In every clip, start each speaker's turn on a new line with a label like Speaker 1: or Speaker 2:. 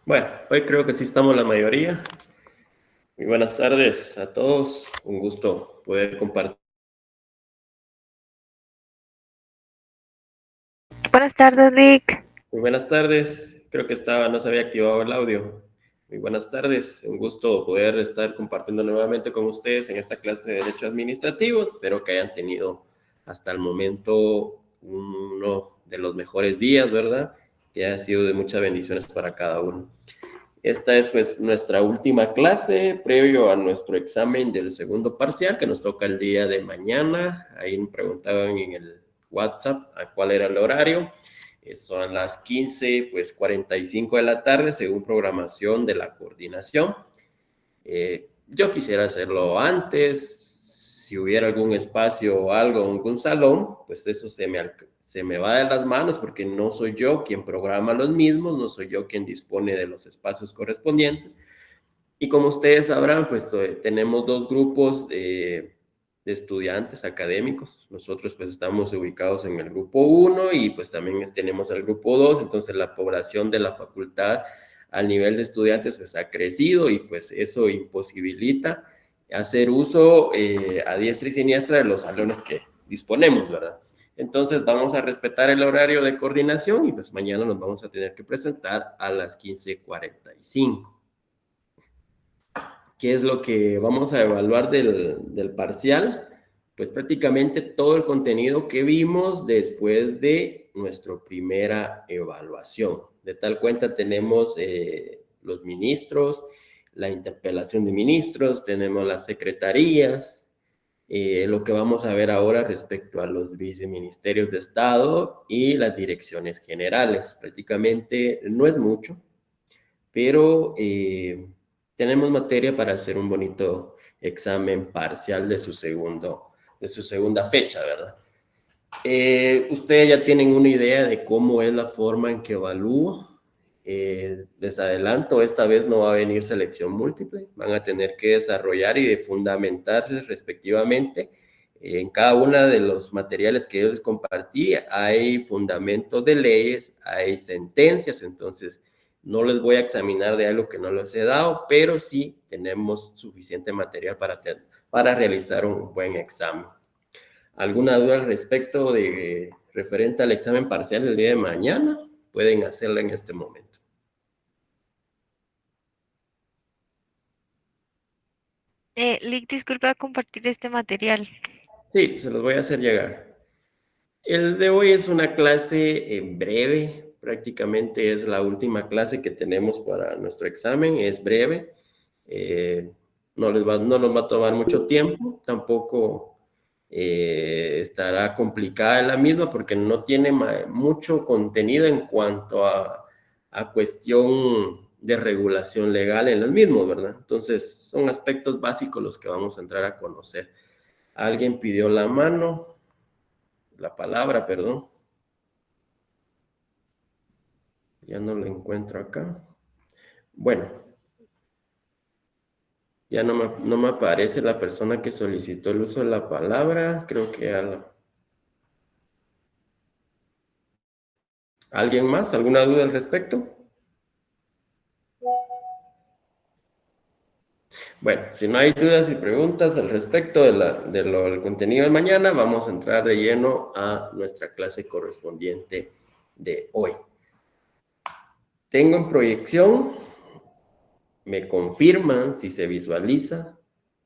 Speaker 1: Bueno, hoy creo que sí estamos la mayoría. Muy buenas tardes a todos. Un gusto poder compartir.
Speaker 2: Buenas tardes, Lick.
Speaker 1: Muy buenas tardes. Creo que no se había activado el audio. Muy buenas tardes. Un gusto poder estar compartiendo nuevamente con ustedes en esta clase de Derecho Administrativo. Espero que hayan tenido hasta el momento uno de los mejores días, ¿verdad? Que ha sido de muchas bendiciones para cada uno. Esta es pues nuestra última clase previo a nuestro examen del segundo parcial que nos toca el día de mañana. Ahí me preguntaban en el WhatsApp a cuál era el horario. Son las 15, pues 45 de la tarde según programación de la coordinación. Yo quisiera hacerlo antes. Si hubiera algún espacio o algo, algún salón, pues eso se me va de las manos porque no soy yo quien programa los mismos, no soy yo quien dispone de los espacios correspondientes. Y como ustedes sabrán, pues tenemos dos grupos de estudiantes académicos. Nosotros pues estamos ubicados en el grupo 1 y pues también tenemos el grupo 2. Entonces la población de la facultad al nivel de estudiantes pues ha crecido y pues eso imposibilita hacer uso a diestra y siniestra de los salones que disponemos, ¿verdad? Entonces vamos a respetar el horario de coordinación y pues mañana nos vamos a tener que presentar a las 15:45. ¿Qué es lo que vamos a evaluar del parcial? Pues prácticamente todo el contenido que vimos después de nuestra primera evaluación. De tal cuenta tenemos los ministros, la interpelación de ministros, tenemos las secretarías, lo que vamos a ver ahora respecto a los viceministerios de Estado y las direcciones generales. Prácticamente no es mucho, pero tenemos materia para hacer un bonito examen parcial de su segunda fecha, ¿verdad? Ustedes ya tienen una idea de cómo es la forma en que evalúo. Les adelanto, esta vez no va a venir selección múltiple, van a tener que desarrollar y de fundamentarles respectivamente. En cada uno de los materiales que yo les compartí hay fundamentos de leyes, hay sentencias, entonces no les voy a examinar de algo que no les he dado, pero sí tenemos suficiente material para realizar un buen examen. ¿Alguna duda al respecto de referente al examen parcial el día de mañana? Pueden hacerla en este momento.
Speaker 2: Lick, disculpa compartir este material.
Speaker 1: Sí, se los voy a hacer llegar. El de hoy es una clase breve, prácticamente es la última clase que tenemos para nuestro examen, es breve, eh, no nos va a tomar mucho tiempo, tampoco estará complicada la misma porque no tiene mucho contenido en cuanto a cuestión de regulación legal en los mismos, ¿verdad? Entonces, son aspectos básicos los que vamos a entrar a conocer. Alguien pidió la palabra, perdón. Ya no lo encuentro acá. Bueno, ya no me aparece la persona que solicitó el uso de la palabra. Creo que ¿alguien más? ¿Alguna duda al respecto? Bueno, si no hay dudas y preguntas al respecto del contenido de mañana, vamos a entrar de lleno a nuestra clase correspondiente de hoy. Tengo en proyección, me confirman si se visualiza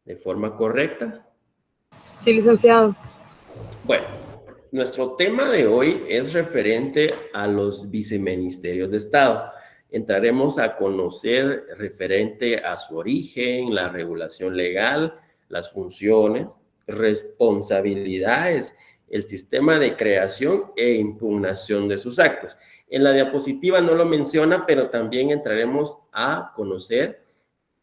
Speaker 1: de forma correcta.
Speaker 3: Sí, licenciado.
Speaker 1: Bueno, nuestro tema de hoy es referente a los viceministerios de Estado. Entraremos a conocer referente a su origen, la regulación legal, las funciones, responsabilidades, el sistema de creación e impugnación de sus actos. En la diapositiva no lo menciona, pero también entraremos a conocer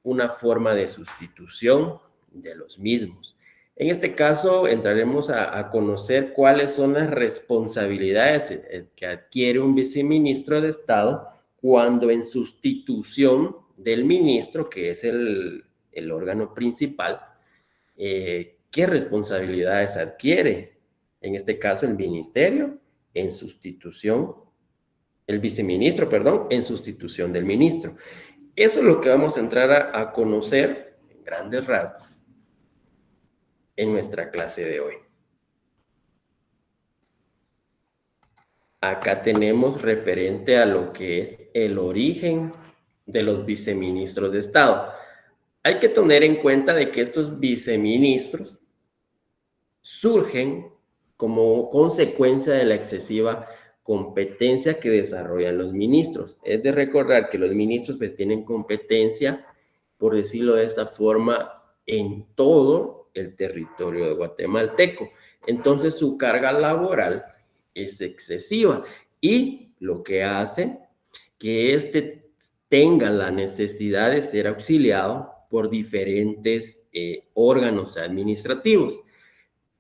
Speaker 1: una forma de sustitución de los mismos. En este caso, entraremos a conocer cuáles son las responsabilidades que adquiere un viceministro de Estado cuando en sustitución del ministro, que es el órgano principal, ¿qué responsabilidades adquiere? En este caso, el ministerio en sustitución el viceministro, perdón, en sustitución del ministro. Eso es lo que vamos a entrar a conocer en grandes rasgos en nuestra clase de hoy. Acá tenemos referente a lo que es el origen de los viceministros de Estado. Hay que tener en cuenta de que estos viceministros surgen como consecuencia de la excesiva competencia que desarrollan los ministros. Es de recordar que los ministros pues tienen competencia, por decirlo de esta forma, en todo el territorio de guatemalteco. Entonces su carga laboral es excesiva y lo que hace que éste tenga la necesidad de ser auxiliado por diferentes órganos administrativos.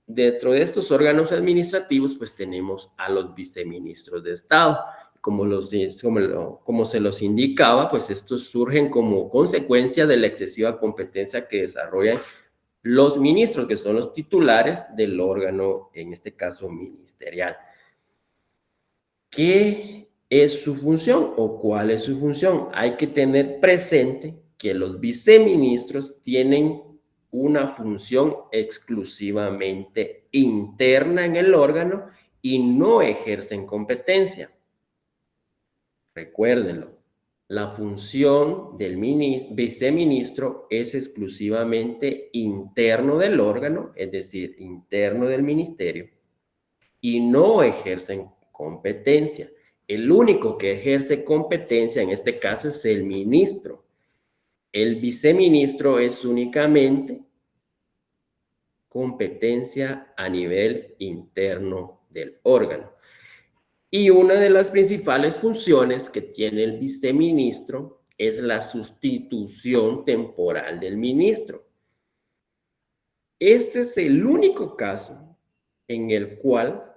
Speaker 1: Dentro de estos órganos administrativos, pues tenemos a los viceministros de Estado. Como se los indicaba, pues estos surgen como consecuencia de la excesiva competencia que desarrollan los ministros, que son los titulares del órgano, en este caso ministerial. ¿Qué es su función o cuál es su función? Hay que tener presente que los viceministros tienen una función exclusivamente interna en el órgano y no ejercen competencia. Recuérdenlo, la función del viceministro es exclusivamente interno del órgano, es decir, interno del ministerio, y no ejercen competencia. El único que ejerce competencia en este caso es el ministro. El viceministro es únicamente competencia a nivel interno del órgano. Y una de las principales funciones que tiene el viceministro es la sustitución temporal del ministro. Este es el único caso en el cual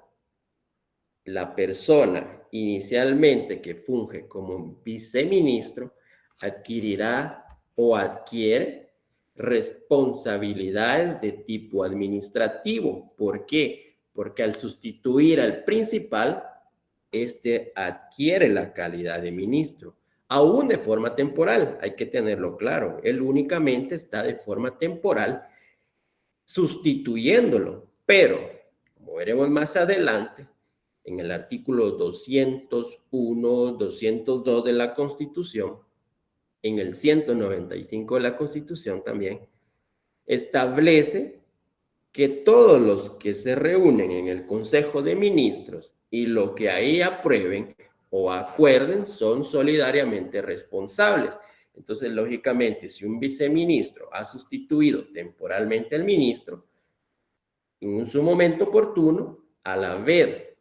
Speaker 1: la persona inicialmente que funge como viceministro adquirirá o adquiere responsabilidades de tipo administrativo. ¿Por qué? Porque al sustituir al principal, este adquiere la calidad de ministro, aún de forma temporal, hay que tenerlo claro. Él únicamente está de forma temporal sustituyéndolo, pero como veremos más adelante, en el artículo 201, 202 de la Constitución, en el 195 de la Constitución también, establece que todos los que se reúnen en el Consejo de Ministros y lo que ahí aprueben o acuerden son solidariamente responsables. Entonces, lógicamente, si un viceministro ha sustituido temporalmente al ministro, en su momento oportuno, al haber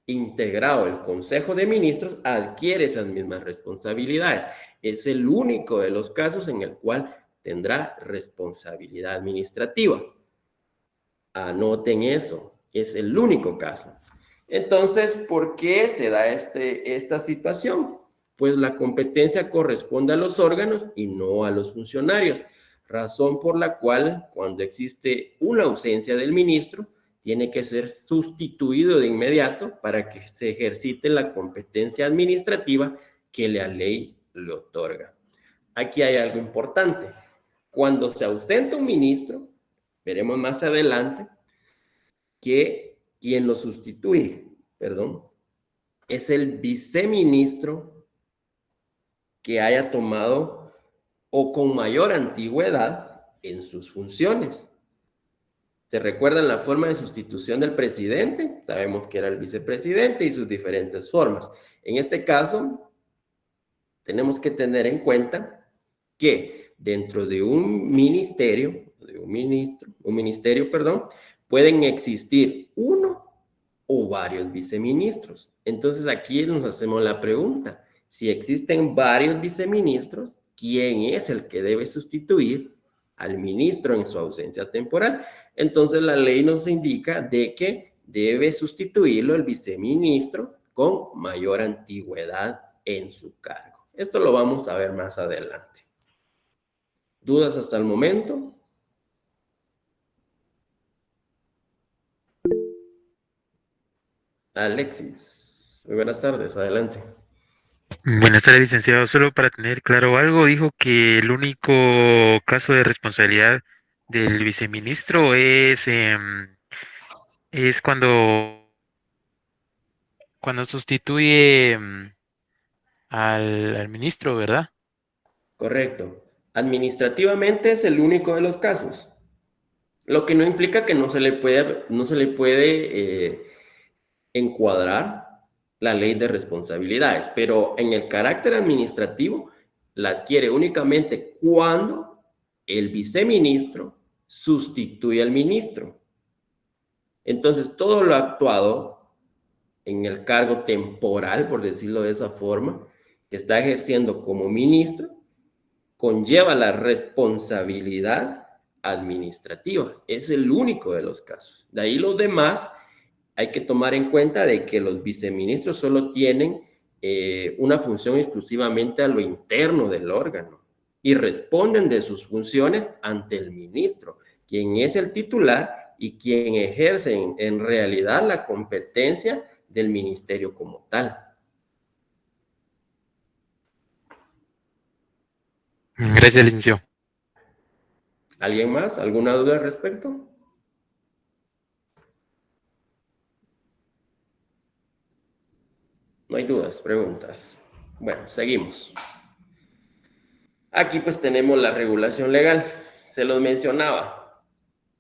Speaker 1: integrado el Consejo de Ministros, adquiere esas mismas responsabilidades. Es el único de los casos en el cual tendrá responsabilidad administrativa. Anoten eso, es el único caso. Entonces, ¿por qué se da esta situación? Pues la competencia corresponde a los órganos y no a los funcionarios, razón por la cual cuando existe una ausencia del ministro, tiene que ser sustituido de inmediato para que se ejercite la competencia administrativa que la ley le otorga. Aquí hay algo importante. Cuando se ausenta un ministro, veremos más adelante que quien lo sustituye, es el viceministro que haya tomado o con mayor antigüedad en sus funciones. ¿Se recuerdan la forma de sustitución del presidente? Sabemos que era el vicepresidente y sus diferentes formas. En este caso, tenemos que tener en cuenta que dentro de un ministerio, pueden existir uno o varios viceministros. Entonces aquí nos hacemos la pregunta, si existen varios viceministros, ¿quién es el que debe sustituir al ministro en su ausencia temporal? Entonces la ley nos indica de que debe sustituirlo el viceministro con mayor antigüedad en su cargo. Esto lo vamos a ver más adelante. ¿Dudas hasta el momento? Alexis. Muy buenas tardes, adelante.
Speaker 4: Buenas tardes, licenciado. Solo para tener claro algo, dijo que el único caso de responsabilidad del viceministro es cuando sustituye al ministro, ¿verdad?
Speaker 1: Correcto. Administrativamente es el único de los casos, lo que no implica que no se le puede encuadrar la ley de responsabilidades, pero en el carácter administrativo la adquiere únicamente cuando el viceministro sustituye al ministro. Entonces, todo lo actuado en el cargo temporal, por decirlo de esa forma, que está ejerciendo como ministro, conlleva la responsabilidad administrativa. Es el único de los casos. De ahí los demás hay que tomar en cuenta de que los viceministros solo tienen una función exclusivamente a lo interno del órgano y responden de sus funciones ante el ministro, quien es el titular y quien ejerce en realidad la competencia del ministerio como tal.
Speaker 4: Gracias, licenciado.
Speaker 1: ¿Alguien más? ¿Alguna duda al respecto? No hay dudas, preguntas. Bueno, seguimos. Aquí pues tenemos la regulación legal. Se los mencionaba.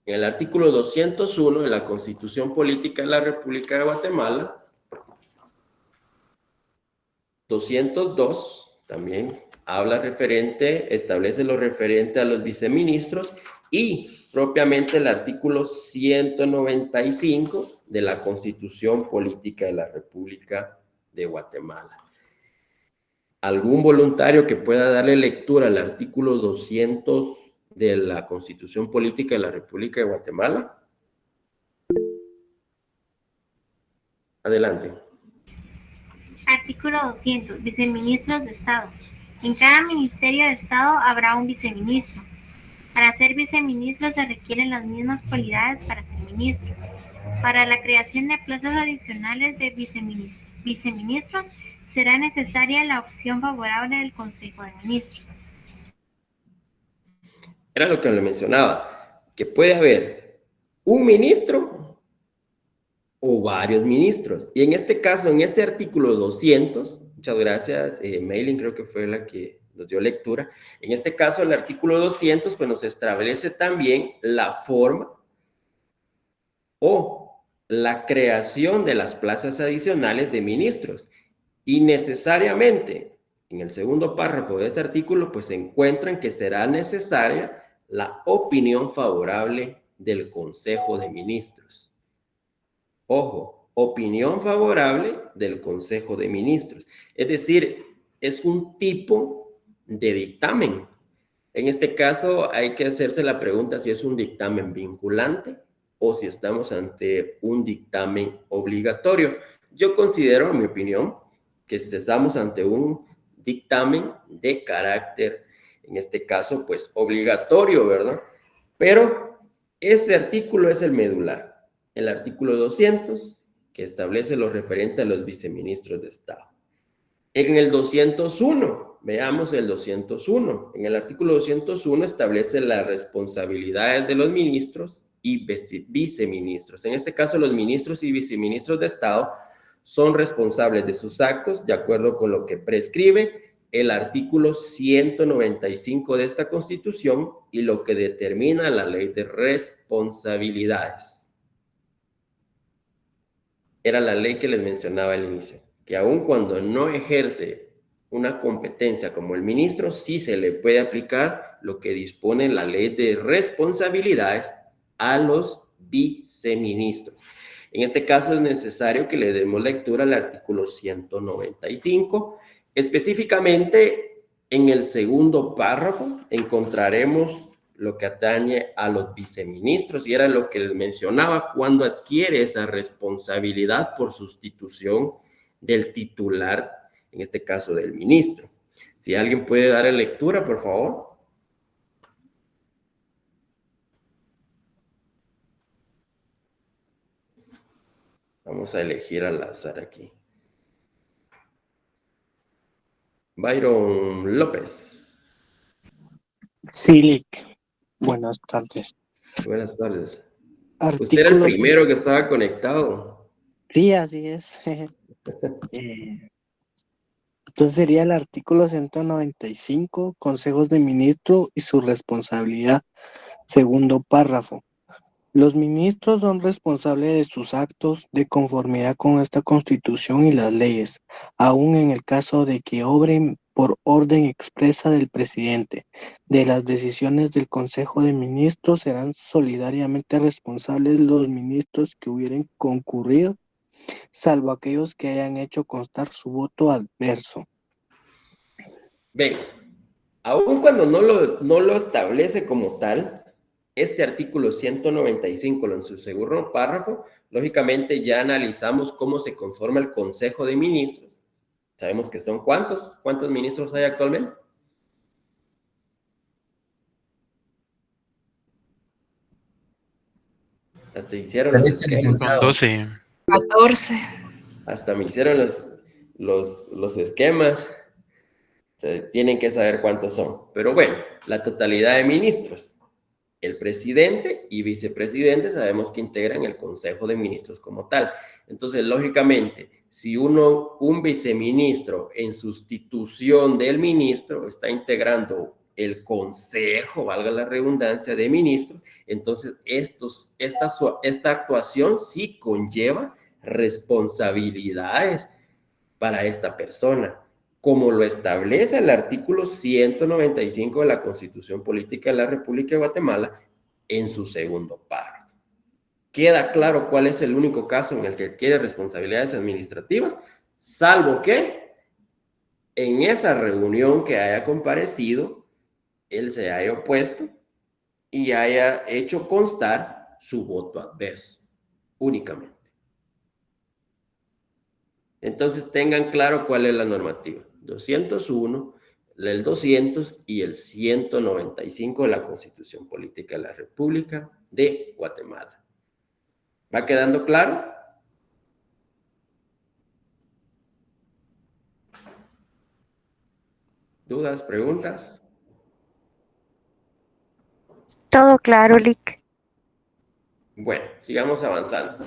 Speaker 1: En el artículo 201 de la Constitución Política de la República de Guatemala, 202 también establece lo referente a los viceministros y propiamente el artículo 195 de la Constitución Política de la República de Guatemala. ¿Algún voluntario que pueda darle lectura al artículo 200 de la Constitución Política de la República de Guatemala? Adelante.
Speaker 5: Artículo 200. Viceministros de Estado. En cada Ministerio de Estado habrá un viceministro. Para ser viceministro se requieren las mismas cualidades para ser ministro. Para la creación de plazas adicionales de viceministros será necesaria la opción favorable del Consejo de Ministros.
Speaker 1: Era lo que le mencionaba, que puede haber un ministro o varios ministros. Y en este caso, en este artículo 200, muchas gracias, Maylin creo que fue la que nos dio lectura. En este caso, el artículo 200, pues nos establece también la forma o la creación de las plazas adicionales de ministros. Y necesariamente, en el segundo párrafo de este artículo, pues se encuentran que será necesaria la opinión favorable del Consejo de Ministros. Ojo, opinión favorable del Consejo de Ministros. Es decir, es un tipo de dictamen. En este caso, hay que hacerse la pregunta si es un dictamen vinculante o si estamos ante un dictamen obligatorio. Yo considero, en mi opinión, que estamos ante un dictamen de carácter, en este caso, pues obligatorio, ¿verdad? Pero ese artículo es el medular, el artículo 200, que establece lo referente a los viceministros de Estado. En el 201, veamos el 201. En el artículo 201 establece las responsabilidades de los ministros y viceministros. En este caso, los ministros y viceministros de Estado son responsables de sus actos de acuerdo con lo que prescribe el artículo 195 de esta Constitución y lo que determina la ley de responsabilidades. Era la ley que les mencionaba al inicio, que aun cuando no ejerce una competencia como el ministro, sí se le puede aplicar lo que dispone la ley de responsabilidades a los viceministros. En este caso es necesario que le demos lectura al artículo 195. Específicamente, en el segundo párrafo encontraremos lo que atañe a los viceministros y era lo que les mencionaba cuando adquiere esa responsabilidad por sustitución del titular, en este caso del ministro. Si alguien puede dar lectura, por favor. Vamos a elegir al azar aquí. Byron López.
Speaker 6: Sí, Lick. Buenas tardes.
Speaker 1: Buenas tardes. Usted era el
Speaker 6: Artículos.
Speaker 1: primero que estaba conectado.
Speaker 6: Sí, así es. Entonces sería el artículo 195, consejos de ministro y su responsabilidad. Segundo párrafo. Los ministros son responsables de sus actos de conformidad con esta Constitución y las leyes, aun en el caso de que obren por orden expresa del presidente. De las decisiones del Consejo de Ministros serán solidariamente responsables los ministros que hubieran concurrido, salvo aquellos que hayan hecho constar su voto adverso.
Speaker 1: Ven, aun cuando no lo establece como tal, este artículo 195 en su segundo párrafo, lógicamente ya analizamos cómo se conforma el Consejo de Ministros. Sabemos que son ¿cuántos ministros hay actualmente? Hasta hicieron los esquemas.
Speaker 4: Son 12.
Speaker 3: 14.
Speaker 1: Hasta me hicieron los esquemas. Tienen que saber cuántos son. Pero bueno, la totalidad de ministros. El presidente y vicepresidente sabemos que integran el Consejo de Ministros como tal. Entonces, lógicamente, si un viceministro en sustitución del ministro está integrando el consejo, valga la redundancia, de ministros, entonces esta actuación sí conlleva responsabilidades para esta persona, como lo establece el artículo 195 de la Constitución Política de la República de Guatemala en su segundo párrafo. Queda claro cuál es el único caso en el que adquiere responsabilidades administrativas, salvo que en esa reunión que haya comparecido, él se haya opuesto y haya hecho constar su voto adverso, únicamente. Entonces tengan claro cuál es la normativa. 201, el 200 y el 195 de la Constitución Política de la República de Guatemala. ¿Va quedando claro? ¿Dudas, preguntas?
Speaker 2: Todo claro, Lick.
Speaker 1: Bueno, sigamos avanzando.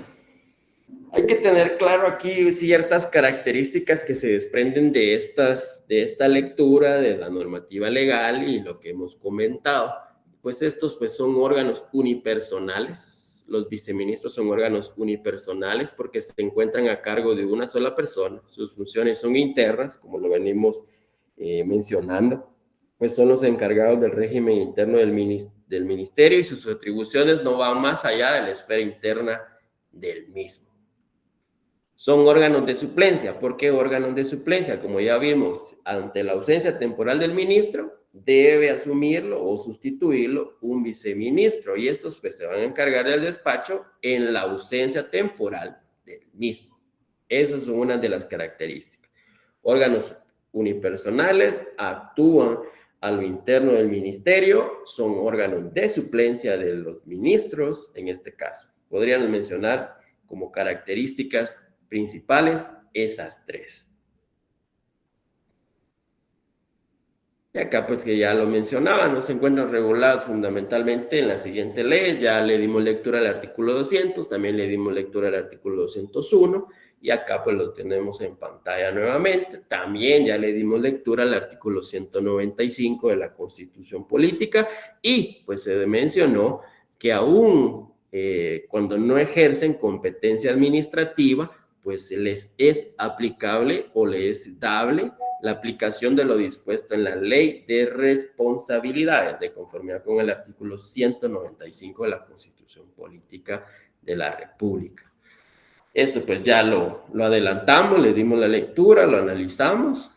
Speaker 1: Hay que tener claro aquí ciertas características que se desprenden de esta lectura de la normativa legal y lo que hemos comentado. Pues estos son órganos unipersonales. Los viceministros son órganos unipersonales porque se encuentran a cargo de una sola persona. Sus funciones son internas, como lo venimos mencionando. Pues son los encargados del régimen interno del ministerio y sus atribuciones no van más allá de la esfera interna del mismo. Son órganos de suplencia. ¿Por qué órganos de suplencia? Como ya vimos, ante la ausencia temporal del ministro, debe asumirlo o sustituirlo un viceministro y estos pues se van a encargar del despacho en la ausencia temporal del mismo. Esas son una de las características. Órganos unipersonales actúan a lo interno del ministerio, son órganos de suplencia de los ministros, en este caso. Podríamos mencionar como características principales esas tres. Y acá pues que ya lo mencionaba, no se encuentran regulados fundamentalmente en la siguiente ley. Ya le dimos lectura al artículo 200, también le dimos lectura al artículo 201 y acá pues lo tenemos en pantalla nuevamente. También ya le dimos lectura al artículo 195 de la Constitución Política y pues se mencionó que aún cuando no ejercen competencia administrativa, pues les es aplicable o les es dable la aplicación de lo dispuesto en la Ley de Responsabilidades, de conformidad con el artículo 195 de la Constitución Política de la República. Esto pues ya lo adelantamos, le dimos la lectura, lo analizamos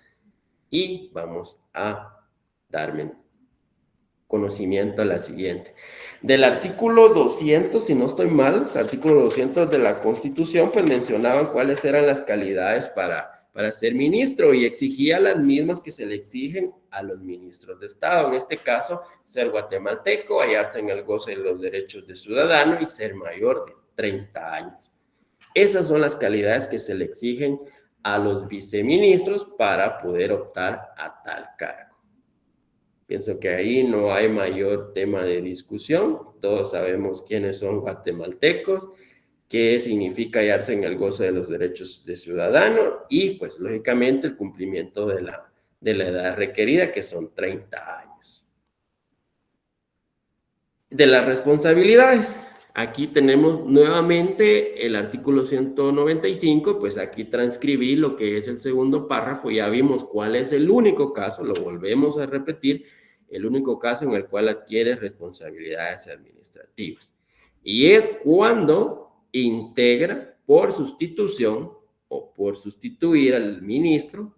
Speaker 1: y vamos a darme conocimiento a la siguiente. Del artículo 200, si no estoy mal, el artículo 200 de la Constitución, pues mencionaban cuáles eran las calidades para ser ministro y exigía las mismas que se le exigen a los ministros de Estado. En este caso, ser guatemalteco, hallarse en el goce de los derechos de ciudadano y ser mayor de 30 años. Esas son las calidades que se le exigen a los viceministros para poder optar a tal cargo. Pienso que ahí no hay mayor tema de discusión. Todos sabemos quiénes son guatemaltecos, qué significa hallarse en el goce de los derechos de ciudadano y, pues, lógicamente, el cumplimiento de la edad requerida, que son 30 años. De las responsabilidades, aquí tenemos nuevamente el artículo 195, pues aquí transcribí lo que es el segundo párrafo, ya vimos cuál es el único caso, lo volvemos a repetir, el único caso en el cual adquiere responsabilidades administrativas. Y es cuando integra por sustitución o por sustituir al ministro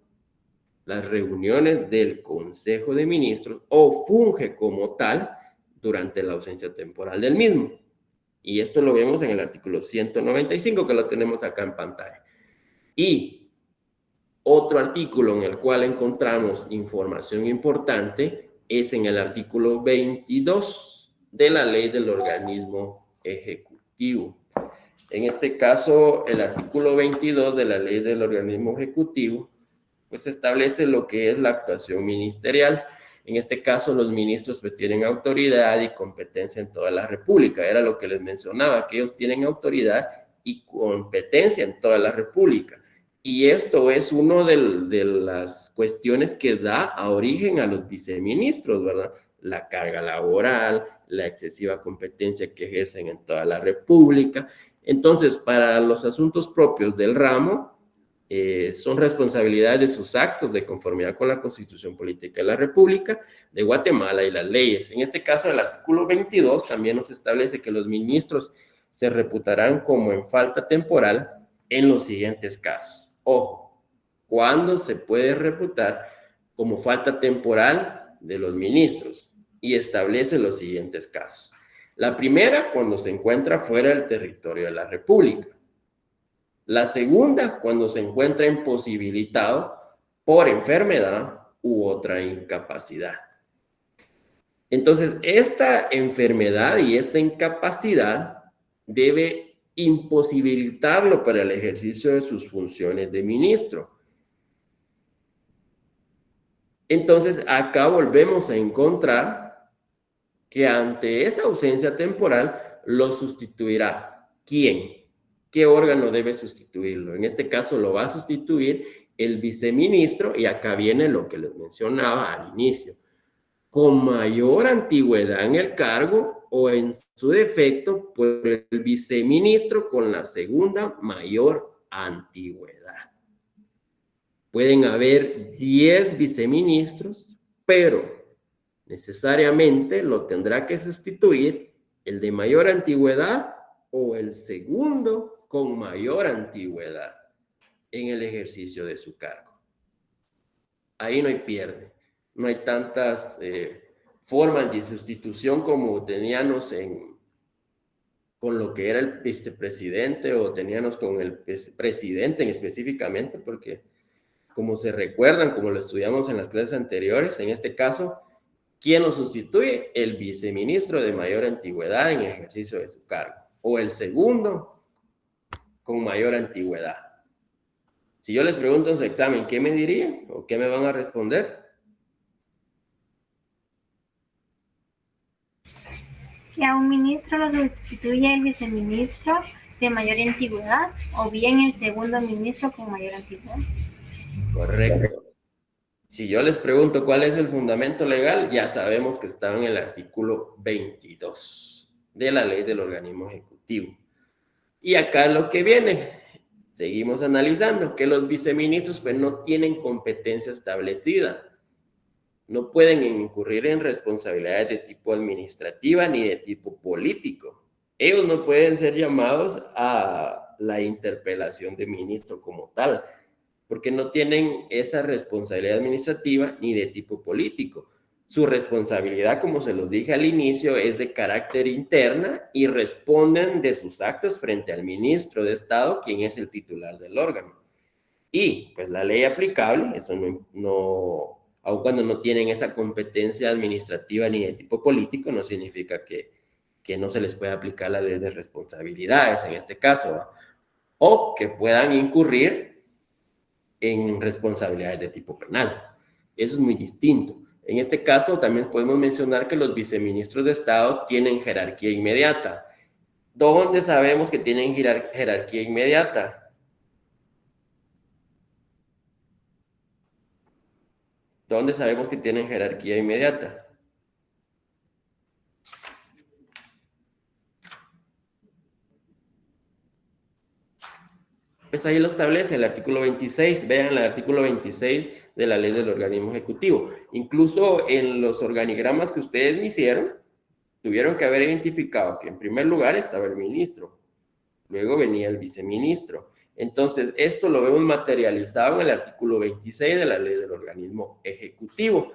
Speaker 1: las reuniones del Consejo de Ministros o funge como tal durante la ausencia temporal del mismo. Y esto lo vemos en el artículo 195, que lo tenemos acá en pantalla. Y otro artículo en el cual encontramos información importante es en el artículo 22 de la Ley del Organismo Ejecutivo. En este caso, el artículo 22 de la Ley del Organismo Ejecutivo pues establece lo que es la actuación ministerial. En este caso, los ministros pues tienen autoridad y competencia en toda la República. Era lo que les mencionaba, que ellos tienen autoridad y competencia en toda la República. Y esto es una de las cuestiones que da a origen a los viceministros, ¿verdad? La carga laboral, la excesiva competencia que ejercen en toda la República. Entonces, para los asuntos propios del ramo, son responsabilidades de sus actos de conformidad con la Constitución Política de la República de Guatemala y las leyes. En este caso, el artículo 22 también nos establece que los ministros se reputarán como en falta temporal en los siguientes casos. Ojo, ¿cuándo se puede reputar como falta temporal de los ministros? Y establece los siguientes casos. La primera, cuando se encuentra fuera del territorio de la República. La segunda, cuando se encuentra imposibilitado por enfermedad u otra incapacidad. Entonces, esta enfermedad y esta incapacidad debe imposibilitarlo para el ejercicio de sus funciones de ministro. Entonces, acá volvemos a encontrar que ante esa ausencia temporal lo sustituirá. ¿Quién? ¿Qué órgano debe sustituirlo? En este caso lo va a sustituir el viceministro, y acá viene lo que les mencionaba al inicio, con mayor antigüedad en el cargo o en su defecto por el viceministro con la segunda mayor antigüedad. Pueden haber 10 viceministros, pero necesariamente lo tendrá que sustituir el de mayor antigüedad o el segundo con mayor antigüedad en el ejercicio de su cargo. Ahí no hay pierde, no hay tantas formas de sustitución como teníamos con lo que era el vicepresidente o teníamos con el presidente específicamente, porque como se recuerdan, como lo estudiamos en las clases anteriores, en este caso, ¿quién lo sustituye? El viceministro de mayor antigüedad en el ejercicio de su cargo, o el segundo con mayor antigüedad. Si yo les pregunto en su examen, ¿qué me dirían? ¿O qué me van a responder?
Speaker 5: Que a un ministro lo sustituye el viceministro de mayor antigüedad o bien el segundo ministro con mayor antigüedad.
Speaker 1: Correcto. Si yo les pregunto cuál es el fundamento legal, ya sabemos que está en el artículo 22 de la Ley del Organismo Ejecutivo. Y acá lo que viene, seguimos analizando, que los viceministros pues no tienen competencia establecida. No pueden incurrir en responsabilidades de tipo administrativa ni de tipo político. Ellos no pueden ser llamados a la interpelación de ministro como tal, porque no tienen esa responsabilidad administrativa ni de tipo político. Su responsabilidad, como se los dije al inicio, es de carácter interna y responden de sus actos frente al ministro de Estado, quien es el titular del órgano. Y pues la ley aplicable, eso no, aun cuando no tienen esa competencia administrativa ni de tipo político, no significa que no se les pueda aplicar la ley de responsabilidades en este caso, ¿no? O que puedan incurrir en responsabilidades de tipo penal. Eso es muy distinto. En este caso, también podemos mencionar que los viceministros de Estado tienen jerarquía inmediata. ¿Dónde sabemos que tienen jerarquía inmediata? ¿Dónde sabemos que tienen jerarquía inmediata? Pues ahí lo establece el artículo 26. Vean el artículo 26 de la ley del organismo ejecutivo. Incluso en los organigramas que ustedes me hicieron, tuvieron que haber identificado que en primer lugar estaba el ministro, luego venía el viceministro. Entonces, esto lo vemos materializado en el artículo 26 de la ley del organismo ejecutivo,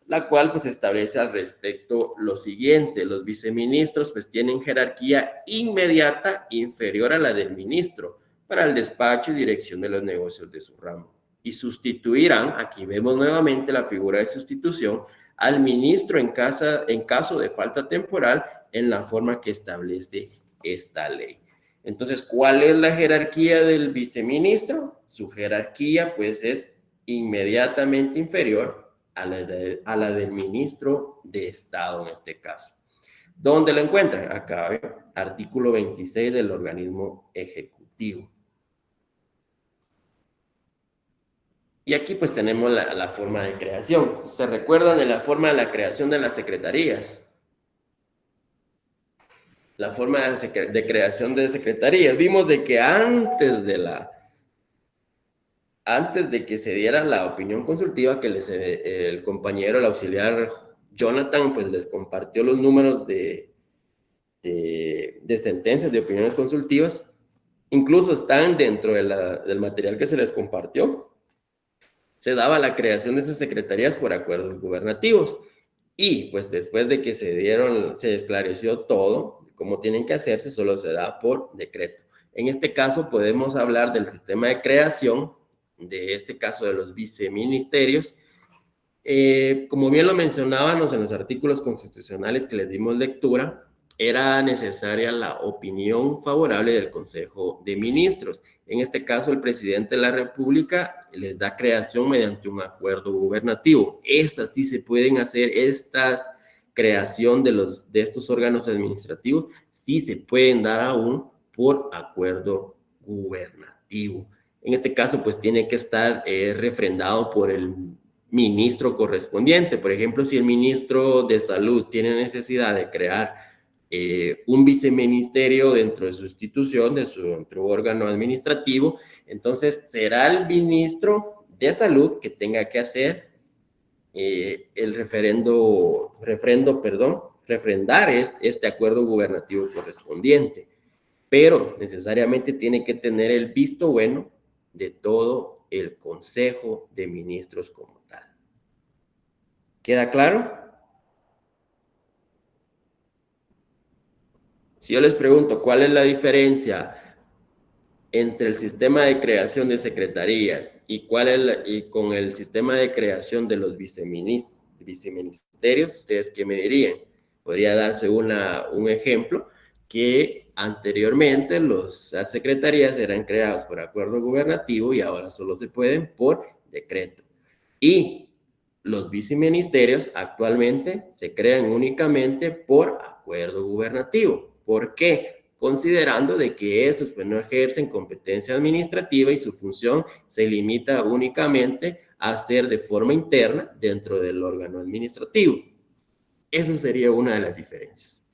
Speaker 1: la cual pues establece al respecto lo siguiente: los viceministros pues tienen jerarquía inmediata inferior a la del ministro para el despacho y dirección de los negocios de su ramo, y sustituirán, aquí vemos nuevamente la figura de sustitución, al ministro en caso de falta temporal en la forma que establece esta ley. Entonces, ¿cuál es la jerarquía del viceministro? Su jerarquía pues es inmediatamente inferior a la del ministro de Estado en este caso. ¿Dónde lo encuentran? Acá, artículo 26 del organismo ejecutivo. Y aquí pues tenemos la forma de creación. ¿Se recuerdan de la forma de la creación de las secretarías? La forma de creación de secretarías. Vimos de que antes de que se diera la opinión consultiva, que el compañero, el auxiliar Jonathan, pues les compartió los números de sentencias, de opiniones consultivas, incluso están dentro del material que se les compartió. Se daba la creación de esas secretarías por acuerdos gubernativos. Y pues después de que se esclareció todo, cómo tienen que hacerse, solo se da por decreto. En este caso podemos hablar del sistema de creación, de este caso de los viceministerios. Como bien lo mencionábamos en los artículos constitucionales que les dimos lectura, era necesaria la opinión favorable del Consejo de Ministros. En este caso, el presidente de la República les da creación mediante un acuerdo gubernativo. Estas sí se pueden hacer, estas creación de estos órganos administrativos, sí se pueden dar aún por acuerdo gubernativo. En este caso, pues tiene que estar refrendado por el ministro correspondiente. Por ejemplo, si el ministro de Salud tiene necesidad de crear un viceministerio dentro de su institución, de su órgano administrativo, entonces será el ministro de Salud que tenga que hacer refrendar este acuerdo gubernativo correspondiente, pero necesariamente tiene que tener el visto bueno de todo el Consejo de Ministros como tal. ¿Queda claro? Si yo les pregunto cuál es la diferencia entre el sistema de creación de secretarías y con el sistema de creación de los viceministerios, ¿ustedes qué me dirían? Podría darse un ejemplo que anteriormente las secretarías eran creadas por acuerdo gubernativo y ahora solo se pueden por decreto. Y los viceministerios actualmente se crean únicamente por acuerdo gubernativo. ¿Por qué? Considerando de que estos pues no ejercen competencia administrativa y su función se limita únicamente a ser de forma interna dentro del órgano administrativo. Esa sería una de las diferencias.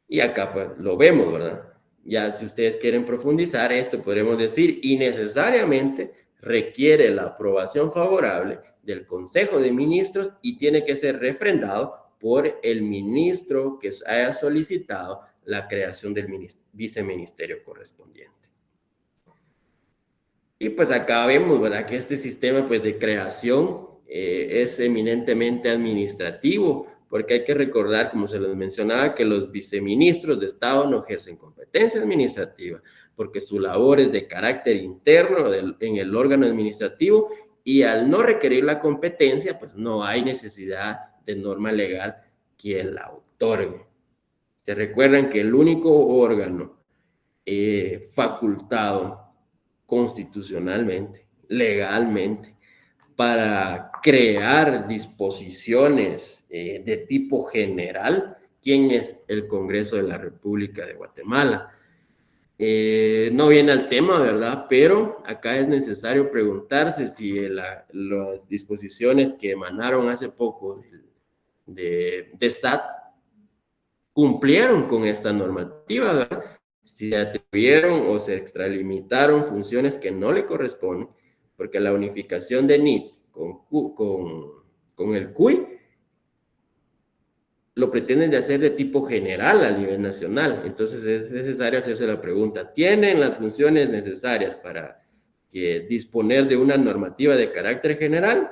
Speaker 1: Y acá pues lo vemos, ¿verdad? Ya si ustedes quieren profundizar esto, podremos decir, y necesariamente requiere la aprobación favorable del Consejo de Ministros y tiene que ser refrendado por el ministro que haya solicitado la creación del viceministerio correspondiente. Y pues acá vemos, ¿verdad?, que este sistema pues de creación es eminentemente administrativo, porque hay que recordar, como se les mencionaba, que los viceministros de Estado no ejercen competencia administrativa, porque su labor es de carácter interno en el órgano administrativo, y al no requerir la competencia, pues no hay necesidad de norma legal que la otorgue. Se recuerdan que el único órgano facultado constitucionalmente, legalmente para crear disposiciones de tipo general, ¿quién es el Congreso de la República de Guatemala? No viene al tema, ¿verdad? Pero acá es necesario preguntarse si las disposiciones que emanaron hace poco de SAT cumplieron con esta normativa, ¿verdad? Si se atribuyeron o se extralimitaron funciones que no le corresponden, porque la unificación de NIT con el CUI lo pretenden de hacer de tipo general a nivel nacional. Entonces es necesario hacerse la pregunta, ¿tienen las funciones necesarias para disponer de una normativa de carácter general?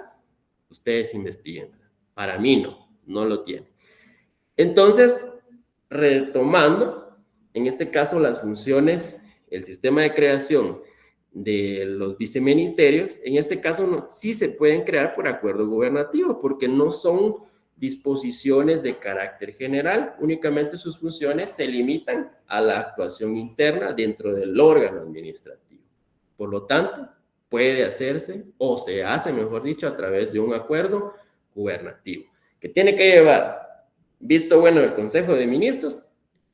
Speaker 1: Ustedes investiguen. Para mí no lo tienen. Entonces, retomando, en este caso las funciones, el sistema de creación de los viceministerios, en este caso sí se pueden crear por acuerdo gubernativo, porque no son disposiciones de carácter general, únicamente sus funciones se limitan a la actuación interna dentro del órgano administrativo. Por lo tanto, puede hacerse, o se hace, mejor dicho, a través de un acuerdo gubernativo, que tiene que llevar visto bueno del Consejo de Ministros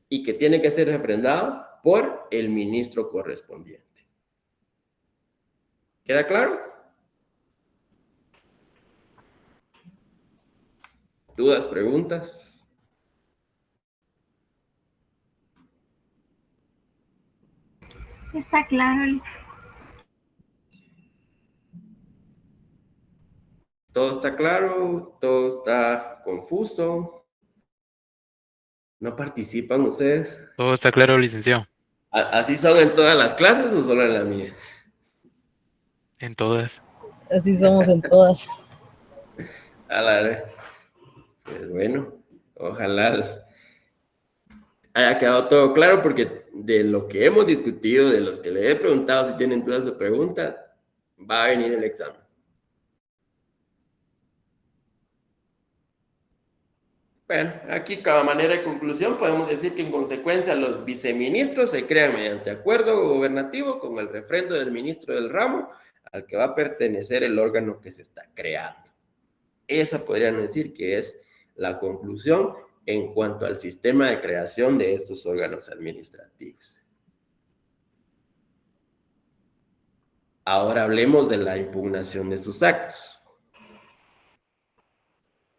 Speaker 1: y que tiene que ser refrendado por el ministro correspondiente. ¿Queda claro? ¿Dudas, preguntas?
Speaker 5: Está claro.
Speaker 1: ¿Todo está claro? ¿Todo está confuso? ¿No participan ustedes?
Speaker 4: Todo está claro, licenciado.
Speaker 1: ¿Así son en todas las clases o solo en la mía?
Speaker 4: En todas.
Speaker 3: Así somos en todas.
Speaker 1: Pues bueno, ojalá haya quedado todo claro, porque de lo que hemos discutido, de los que le he preguntado si tienen dudas o preguntas, va a venir el examen. Bueno, aquí cada manera de conclusión podemos decir que en consecuencia los viceministros se crean mediante acuerdo gubernativo con el refrendo del ministro del ramo al que va a pertenecer el órgano que se está creando. Esa podrían decir que es la conclusión en cuanto al sistema de creación de estos órganos administrativos. Ahora hablemos de la impugnación de sus actos.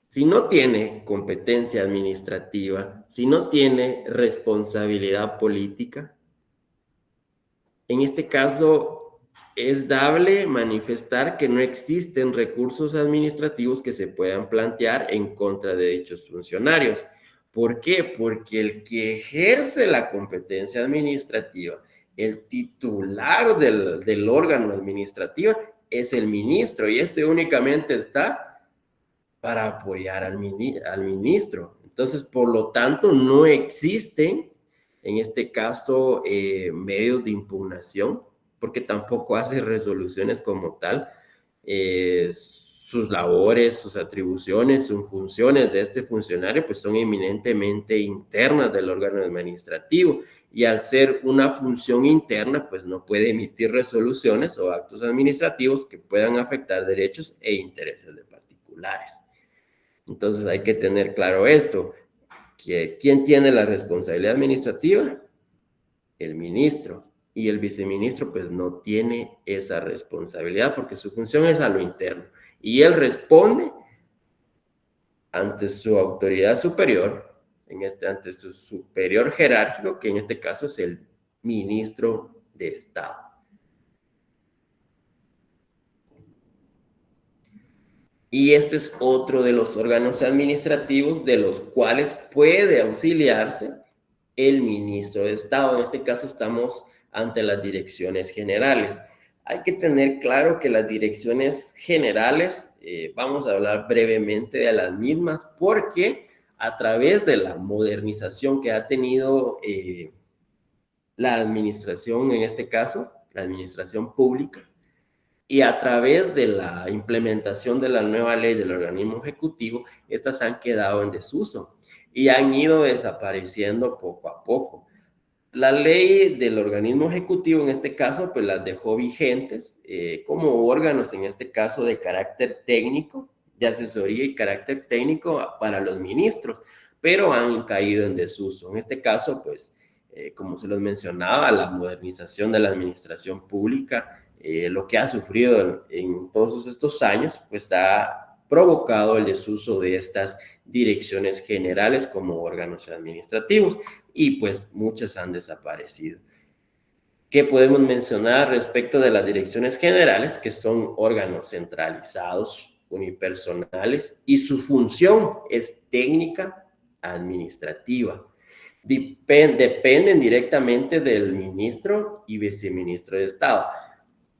Speaker 1: Si no tiene competencia administrativa, si no tiene responsabilidad política, en este caso es dable manifestar que no existen recursos administrativos que se puedan plantear en contra de dichos funcionarios. ¿Por qué? Porque el que ejerce la competencia administrativa, el titular del órgano administrativo, es el ministro, y este únicamente está para apoyar al ministro. Entonces, por lo tanto, no existen, en este caso, medios de impugnación, porque tampoco hace resoluciones como tal. Sus labores, sus atribuciones, sus funciones de este funcionario, pues son eminentemente internas del órgano administrativo, y al ser una función interna, pues no puede emitir resoluciones o actos administrativos que puedan afectar derechos e intereses de particulares. Entonces hay que tener claro esto, que ¿quién tiene la responsabilidad administrativa? El ministro. Y el viceministro pues no tiene esa responsabilidad porque su función es a lo interno. Y él responde ante su autoridad superior, ante su superior jerárquico, que en este caso es el ministro de Estado. Y este es otro de los órganos administrativos de los cuales puede auxiliarse el ministro de Estado. En este caso estamos ante las direcciones generales. Hay que tener claro que las direcciones generales, vamos a hablar brevemente de las mismas, porque a través de la modernización que ha tenido la administración, en este caso, la administración pública, y a través de la implementación de la nueva ley del organismo ejecutivo, estas han quedado en desuso y han ido desapareciendo poco a poco. la ley del organismo ejecutivo, en este caso, pues las dejó vigentes como órganos, en este caso, de carácter técnico, de asesoría y carácter técnico para los ministros, pero han caído en desuso. En este caso, pues, como se los mencionaba, la modernización de la administración pública, lo que ha sufrido en todos estos años, pues ha provocado el desuso de estas direcciones generales como órganos administrativos, y pues muchas han desaparecido. ¿Qué podemos mencionar respecto de las direcciones generales? Que son órganos centralizados, unipersonales, y su función es técnica administrativa. Dependen directamente del ministro y viceministro de Estado.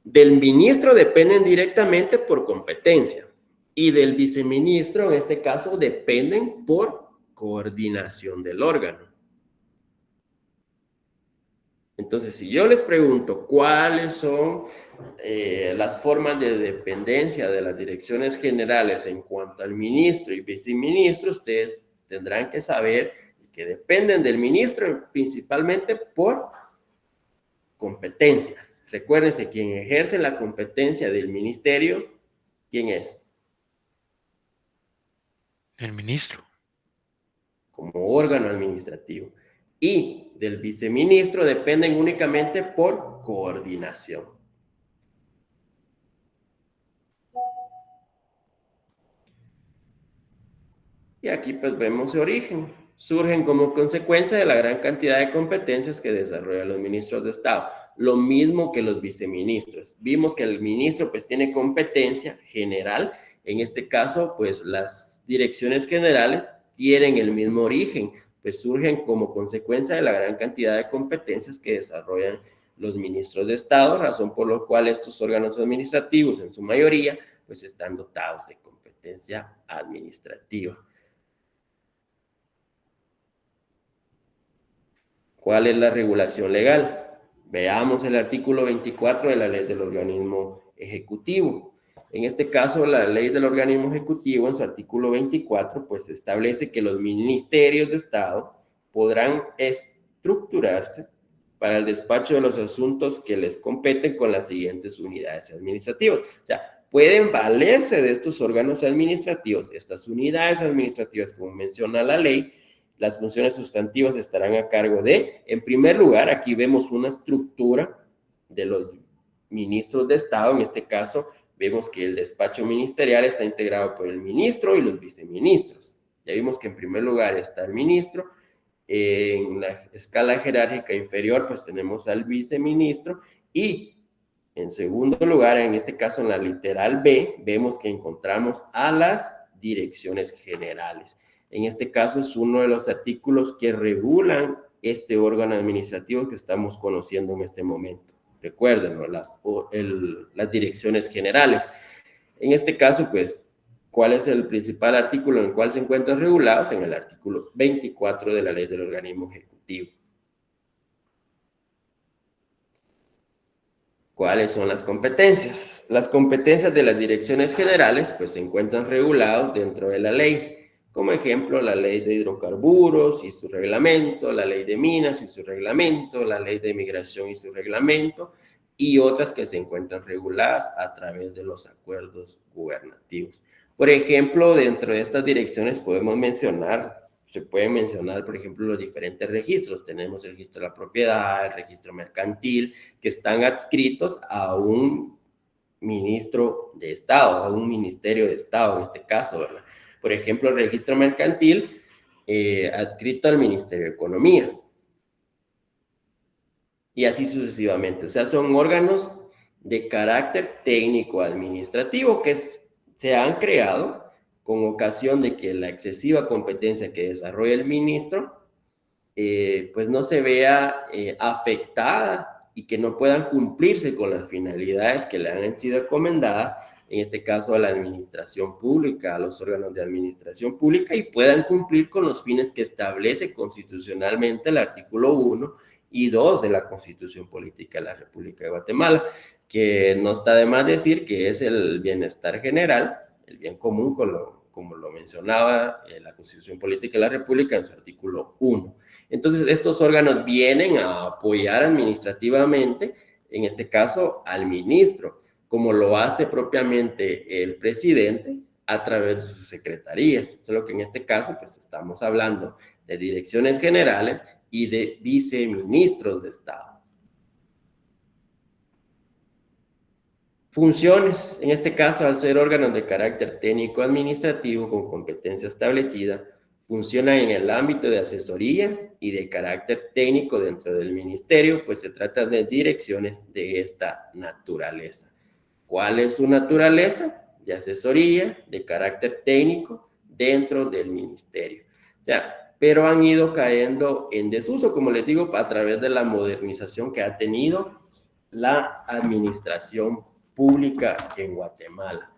Speaker 1: Del ministro dependen directamente por competencia, y del viceministro, en este caso, dependen por coordinación del órgano. Entonces, si yo les pregunto cuáles son las formas de dependencia de las direcciones generales en cuanto al ministro y viceministro, ustedes tendrán que saber que dependen del ministro principalmente por competencia. Recuérdense, quien ejerce la competencia del ministerio, ¿quién es?
Speaker 4: El ministro.
Speaker 1: Como órgano administrativo. Y del viceministro dependen únicamente por coordinación. Y aquí pues vemos su origen. Surgen como consecuencia de la gran cantidad de competencias que desarrollan los ministros de Estado. Lo mismo que los viceministros. Vimos que el ministro pues tiene competencia general. En este caso pues las direcciones generales tienen el mismo origen, pues surgen como consecuencia de la gran cantidad de competencias que desarrollan los ministros de Estado, razón por la cual estos órganos administrativos en su mayoría pues están dotados de competencia administrativa. ¿Cuál es la regulación legal? Veamos el artículo 24 de la Ley del Organismo Ejecutivo. En este caso, la Ley del Organismo Ejecutivo, en su artículo 24, pues establece que los ministerios de Estado podrán estructurarse para el despacho de los asuntos que les competen con las siguientes unidades administrativas. O sea, pueden valerse de estos órganos administrativos, estas unidades administrativas, como menciona la ley. Las funciones sustantivas estarán a cargo de, en primer lugar, aquí vemos una estructura de los ministros de Estado. En este caso, vemos que el despacho ministerial está integrado por el ministro y los viceministros. Ya vimos que en primer lugar está el ministro. En la escala jerárquica inferior, pues tenemos al viceministro. Y en segundo lugar, en este caso en la literal B, vemos que encontramos a las direcciones generales. En este caso es uno de los artículos que regulan este órgano administrativo que estamos conociendo en este momento. Recuérdenlo, las direcciones generales. En este caso, pues, ¿cuál es el principal artículo en el cual se encuentran regulados? En el artículo 24 de la Ley del Organismo Ejecutivo. ¿Cuáles son las competencias? Las competencias de las direcciones generales, pues, se encuentran regulados dentro de la ley. Como ejemplo, la Ley de Hidrocarburos y su reglamento, la Ley de Minas y su reglamento, la Ley de Migración y su reglamento, y otras que se encuentran reguladas a través de los acuerdos gubernativos. Por ejemplo, dentro de estas direcciones se pueden mencionar, por ejemplo, los diferentes registros. Tenemos el registro de la propiedad, el registro mercantil, que están adscritos a un ministro de Estado, a un ministerio de Estado en este caso, ¿verdad? Por ejemplo, el registro mercantil adscrito al Ministerio de Economía. Y así sucesivamente. O sea, son órganos de carácter técnico-administrativo que se han creado con ocasión de que la excesiva competencia que desarrolla el ministro, pues no se vea afectada y que no puedan cumplirse con las finalidades que le han sido encomendadas, en este caso a la administración pública, a los órganos de administración pública, y puedan cumplir con los fines que establece constitucionalmente el artículo 1 y 2 de la Constitución Política de la República de Guatemala, que no está de más decir que es el bienestar general, el bien común como lo mencionaba la Constitución Política de la República en su artículo 1. Entonces, estos órganos vienen a apoyar administrativamente, en este caso, al ministro, como lo hace propiamente el presidente a través de sus secretarías. Solo que en este caso, pues estamos hablando de direcciones generales y de viceministros de Estado. Funciones, en este caso, al ser órganos de carácter técnico-administrativo con competencia establecida, funcionan en el ámbito de asesoría y de carácter técnico dentro del ministerio, pues se trata de direcciones de esta naturaleza. ¿Cuál es su naturaleza? De asesoría, de carácter técnico dentro del ministerio. O sea, pero han ido cayendo en desuso, como les digo, a través de la modernización que ha tenido la administración pública en Guatemala.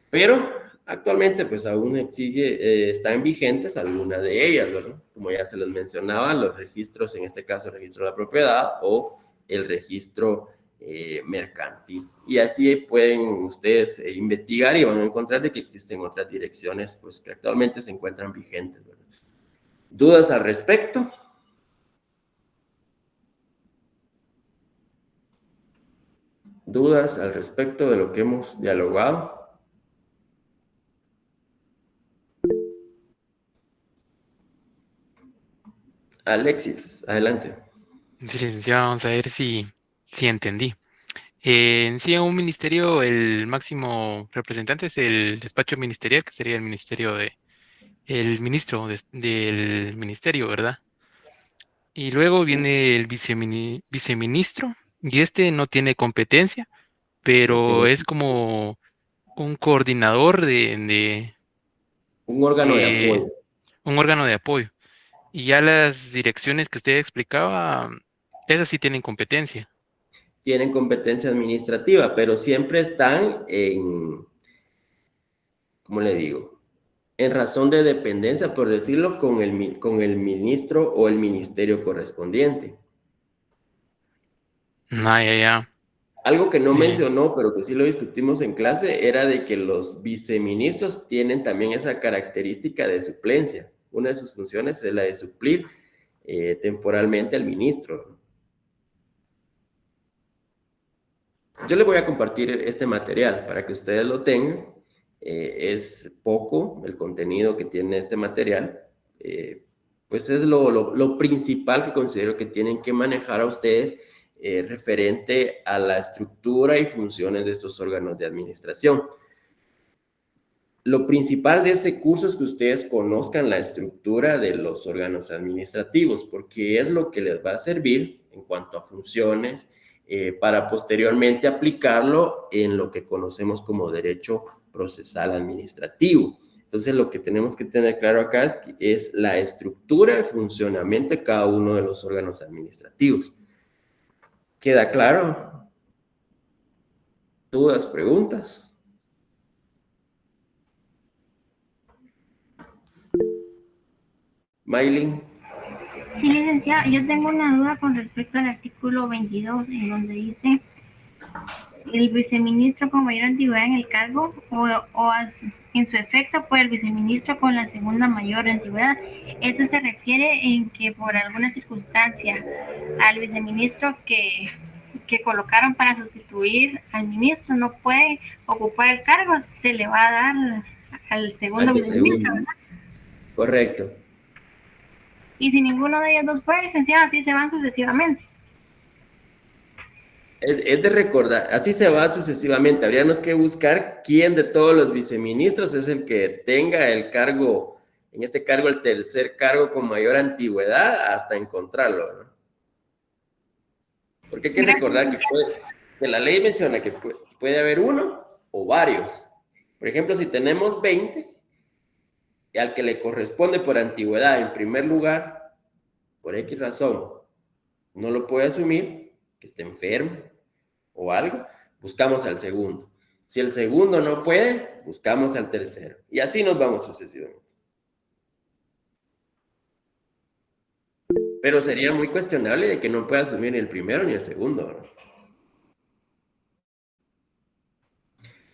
Speaker 1: Pero actualmente pues aún están vigentes algunas de ellas, ¿verdad? Como ya se les mencionaba, los registros, en este caso el registro de la propiedad o el registro mercantil. Y así pueden ustedes investigar y van a encontrar de que existen otras direcciones pues que actualmente se encuentran vigentes, ¿verdad? ¿Dudas al respecto? ¿Dudas al respecto de lo que hemos dialogado? Alexis, adelante.
Speaker 4: Sí, licenciado, vamos a ver si entendí. En sí, en un ministerio, el máximo representante es el despacho ministerial, que sería el ministerio el ministro del ministerio, ¿verdad? Y luego viene el viceministro, y este no tiene competencia, pero es como un coordinador
Speaker 1: Un órgano de
Speaker 4: eh,
Speaker 1: apoyo.
Speaker 4: un órgano de apoyo. Y ya las direcciones que usted explicaba, esas sí tienen competencia.
Speaker 1: Tienen competencia administrativa, pero siempre están en, ¿cómo le digo? En razón de dependencia, por decirlo, con el ministro o el ministerio correspondiente.
Speaker 4: Ah, ya.
Speaker 1: Algo que no mencionó, pero que sí lo discutimos en clase, era de que los viceministros tienen también esa característica de suplencia. Una de sus funciones es la de suplir temporalmente al ministro. Yo le voy a compartir este material para que ustedes lo tengan. Es poco el contenido que tiene este material. Pues es lo principal que considero que tienen que manejar a ustedes referente a la estructura y funciones de estos órganos de administración. Lo principal de este curso es que ustedes conozcan la estructura de los órganos administrativos, porque es lo que les va a servir en cuanto a funciones para posteriormente aplicarlo en lo que conocemos como derecho procesal administrativo. Entonces, lo que tenemos que tener claro acá es la estructura y funcionamiento de cada uno de los órganos administrativos. ¿Queda claro? ¿Dudas, preguntas? Maylin.
Speaker 5: Sí, licenciado, yo tengo una duda con respecto al artículo 22, en donde dice el viceministro con mayor antigüedad en el cargo en su efecto por el viceministro con la segunda mayor antigüedad. Esto se refiere en que por alguna circunstancia al viceministro que colocaron para sustituir al ministro no puede ocupar el cargo, se le va a dar al segundo viceministro, ¿verdad?
Speaker 1: Correcto.
Speaker 5: Y si ninguno de ellos dos puede, licenciado, así se van sucesivamente.
Speaker 1: Es de recordar, así se va sucesivamente. Habríamos que buscar quién de todos los viceministros es el que tenga el cargo, en este cargo, el tercer cargo con mayor antigüedad, hasta encontrarlo, ¿no? Porque hay que recordar que la ley menciona que puede haber uno o varios. Por ejemplo, si tenemos 20, y al que le corresponde por antigüedad, en primer lugar, por X razón, no lo puede asumir, que esté enfermo o algo, buscamos al segundo. Si el segundo no puede, buscamos al tercero. Y así nos vamos sucesivamente. Pero sería muy cuestionable de que no pueda asumir ni el primero ni el segundo, ¿no?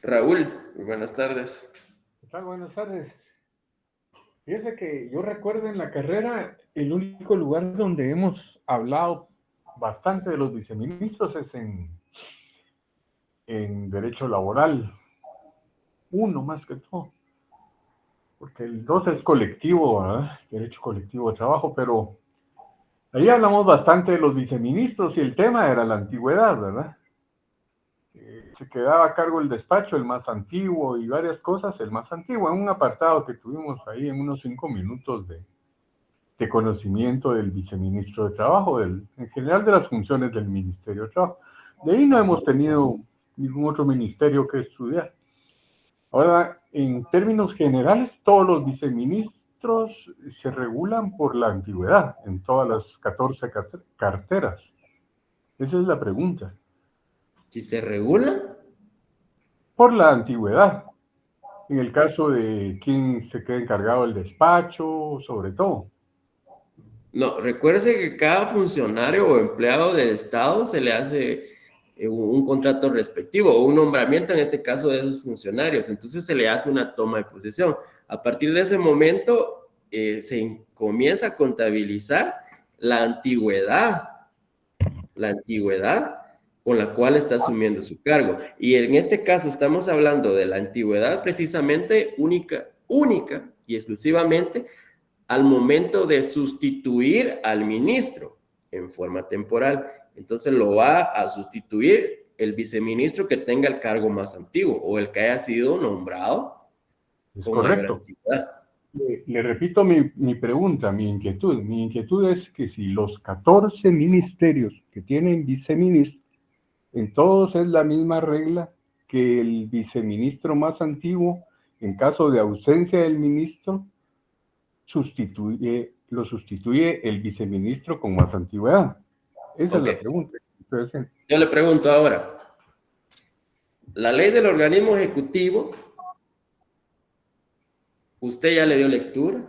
Speaker 1: Raúl, muy buenas tardes.
Speaker 7: ¿Qué tal? Buenas tardes. Fíjese que yo recuerdo en la carrera, el único lugar donde hemos hablado bastante de los viceministros es en derecho laboral. Uno más que todo. Porque el 2 es colectivo, ¿verdad? Derecho colectivo de trabajo, pero ahí hablamos bastante de los viceministros y el tema era la antigüedad, ¿verdad? Se quedaba a cargo el despacho, el más antiguo y varias cosas, el más antiguo, en un apartado que tuvimos ahí en unos 5 minutos de conocimiento del viceministro de Trabajo, en general de las funciones del Ministerio de Trabajo. De ahí no hemos tenido ningún otro ministerio que estudiar. Ahora, en términos generales, todos los viceministros se regulan por la antigüedad en todas las 14 carteras. Esa es la pregunta.
Speaker 1: Si se regula,
Speaker 7: Por la antigüedad. En el caso de quién se queda encargado del despacho, sobre todo.
Speaker 1: no, recuérdese que cada funcionario o empleado del Estado se le hace un contrato respectivo o un nombramiento, en este caso de esos funcionarios. Entonces se le hace una toma de posesión. A partir de ese momento se comienza a contabilizar la antigüedad con la cual está asumiendo su cargo. Y en este caso estamos hablando de la antigüedad precisamente única y exclusivamente al momento de sustituir al ministro en forma temporal. Entonces lo va a sustituir el viceministro que tenga el cargo más antiguo o el que haya sido nombrado
Speaker 7: Es
Speaker 1: con mayor
Speaker 7: correcto.
Speaker 1: antigüedad.
Speaker 7: Le repito mi pregunta, mi inquietud. Mi inquietud es que si los 14 ministerios que tienen viceministro, en todos es la misma regla que el viceministro más antiguo, en caso de ausencia del ministro, lo sustituye el viceministro con más antigüedad. Esa es la pregunta. Entonces,
Speaker 1: yo le pregunto ahora, la ley del organismo ejecutivo, usted ya le dio lectura,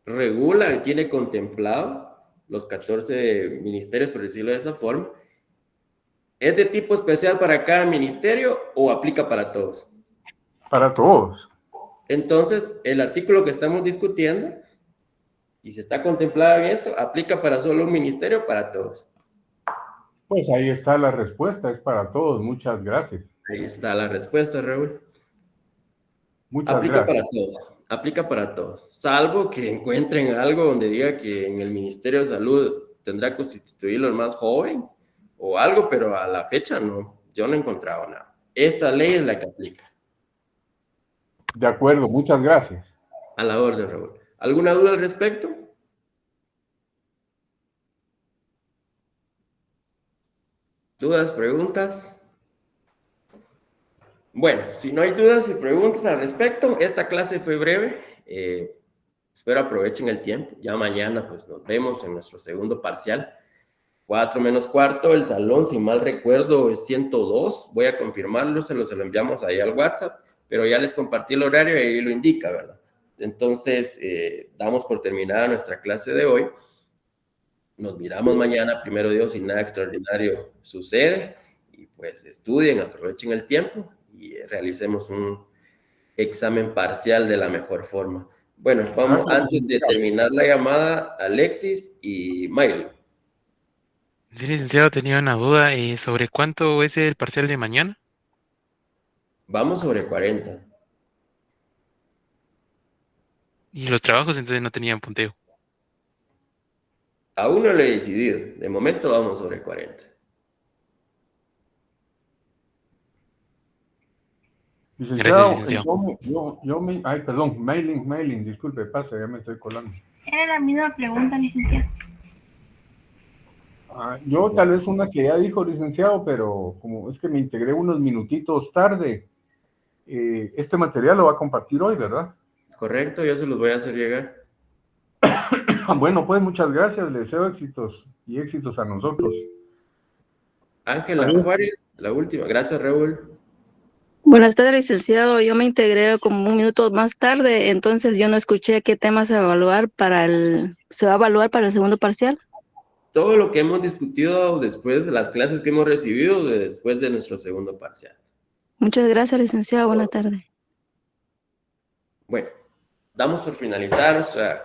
Speaker 1: regula y tiene contemplado los 14 ministerios, por decirlo de esa forma. ¿Es de tipo especial para cada ministerio o aplica para todos?
Speaker 7: Para todos.
Speaker 1: Entonces, el artículo que estamos discutiendo, y se está contemplado en esto, aplica para solo un ministerio o para todos.
Speaker 7: Pues ahí está la respuesta, es para todos. Muchas gracias.
Speaker 1: Ahí está la respuesta, Raúl.
Speaker 7: Muchas gracias.
Speaker 1: Aplica para todos, salvo que encuentren algo donde diga que en el Ministerio de Salud tendrá que sustituirlo el más joven o algo, pero a la fecha no, yo no he encontrado nada. Esta ley es la que aplica.
Speaker 7: De acuerdo, muchas gracias.
Speaker 1: A la orden, Raúl. ¿Alguna duda al respecto? ¿Dudas, preguntas? Bueno, si no hay dudas y preguntas al respecto, esta clase fue breve. Espero aprovechen el tiempo. Ya mañana pues nos vemos en nuestro segundo parcial. 4 menos cuarto, el salón, si mal recuerdo, es 102. Voy a confirmarlo, se lo enviamos ahí al WhatsApp, pero ya les compartí el horario y ahí lo indica, ¿verdad? Entonces, damos por terminada nuestra clase de hoy. Nos miramos mañana, primero Dios, si nada extraordinario sucede. Y pues estudien, aprovechen el tiempo y realicemos un examen parcial de la mejor forma. Bueno, vamos, antes de terminar la llamada, Alexis y Miley.
Speaker 4: Sí, licenciado, tenía una duda sobre cuánto es el parcial de mañana.
Speaker 1: Vamos sobre 40.
Speaker 4: Y los trabajos entonces no tenían punteo.
Speaker 1: Aún no lo he decidido. De momento vamos sobre 40.
Speaker 7: Licenciado,
Speaker 4: Gracias, licenciado.
Speaker 7: ay, perdón, mailing, disculpe, pasa, ya me estoy colando.
Speaker 5: Era la misma pregunta, licenciado.
Speaker 7: Yo tal vez una que ya dijo, licenciado, pero como es que me integré unos minutitos tarde, este material lo va a compartir hoy, ¿verdad?
Speaker 1: Correcto, yo se los voy a hacer llegar.
Speaker 7: Bueno, pues muchas gracias, les deseo éxitos y éxitos a nosotros.
Speaker 1: Ángela Juárez, la última. Gracias, Raúl.
Speaker 2: Buenas tardes, licenciado. Yo me integré como un minuto más tarde, entonces yo no escuché qué tema se va a evaluar se va a evaluar para el segundo parcial.
Speaker 1: Todo lo que hemos discutido después de las clases que hemos recibido después de nuestro segundo parcial.
Speaker 2: Muchas gracias, licenciado. Buenas tardes.
Speaker 1: Bueno, damos por finalizada nuestra